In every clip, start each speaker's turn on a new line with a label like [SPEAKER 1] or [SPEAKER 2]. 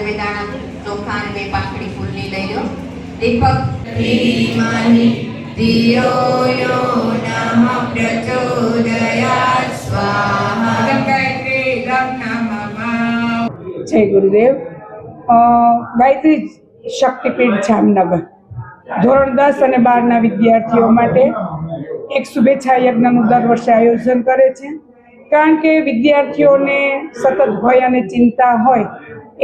[SPEAKER 1] બેદાણા ચોખા અને 2 પાંખડી ફૂલની લઈ લો। દીપક ધીમહિ ધિયો યો નઃ પ્રચોદયાત સ્વાહા। ગાયત્રી ગમ નમઃ।
[SPEAKER 2] જય ગુરુદેવ। ગાયત્રી શક્તિપીઠ જામનગર ધોરણ 10 અને 12 વિદ્યાર્થીઓ માટે એક શુભેચ્છા યજ્ઞનું દર વર્ષે આયોજન કરે છે। કારણ કે વિદ્યાર્થીઓને સતત ભય અને ચિંતા હોય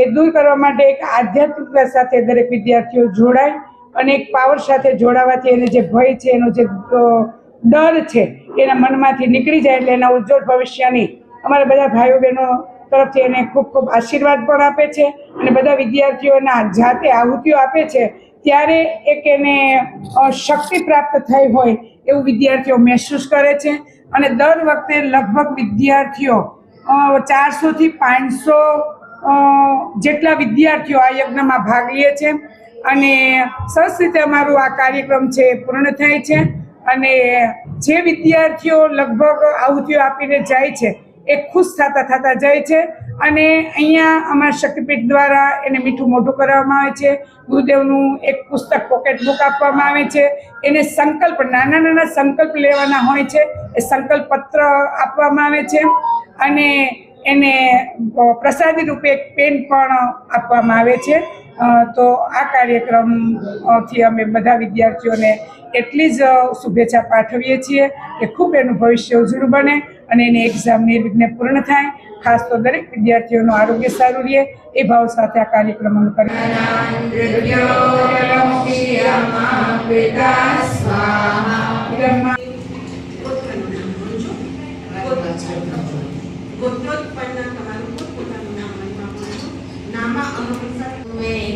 [SPEAKER 2] એ દૂર કરવા માટે એક આધ્યાત્મિકતા સાથે દરેક વિદ્યાર્થીઓ જોડાય અને એક પાવર સાથે જોડાવાથી એને જે ભય છે, એનો જે ડર છે એના મનમાંથી નીકળી જાય, એટલે એના ઉજ્જવળ ભવિષ્યની અમારા બધા ભાઈઓ બહેનો તરફથી એને ખૂબ ખૂબ આશીર્વાદ પણ આપે છે અને બધા વિદ્યાર્થીઓના જાતે આહુતિઓ આપે છે ત્યારે એક એને શક્તિ પ્રાપ્ત થઈ હોય એવું વિદ્યાર્થીઓ મહેસૂસ કરે છે। અને દર વખતે લગભગ વિદ્યાર્થીઓ 400 થી 500 જેટલા વિદ્યાર્થીઓ આ યજ્ઞમાં ભાગ લે છે અને સરસ રીતે અમારું આ કાર્યક્રમ છે પૂર્ણ થાય છે। અને જે વિદ્યાર્થીઓ લગભગ આહુતિઓ આપીને જાય છે એ ખુશ થતા જાય છે અને અહીંયા અમારા શક્તિપીઠ દ્વારા એને મીઠું મોઢું કરવામાં આવે છે। ગુરુદેવનું એક પુસ્તક પોકેટ બુક આપવામાં આવે છે। એને સંકલ્પ નાના સંકલ્પ લેવાના હોય છે, એ સંકલ્પ પત્ર આપવામાં આવે છે અને એને પ્રસાદી રૂપે એક પેન પણ આપવામાં આવે છે। તો આ કાર્યક્રમથી અમે બધા વિદ્યાર્થીઓને એટલી જ શુભેચ્છા પાઠવીએ છીએ કે ખૂબ એનું ભવિષ્ય ઉજળું બને અને એની એક્ઝામ નિર્વિઘ્ને પૂર્ણ થાય। ખાસ તો દરેક વિદ્યાર્થીઓનું આરોગ્ય સારું રહે એ ભાવ સાથે આ કાર્યક્રમ અમે કરીએ।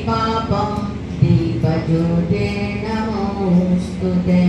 [SPEAKER 1] પાપમ દીપજોતે નમોસ્તુતે।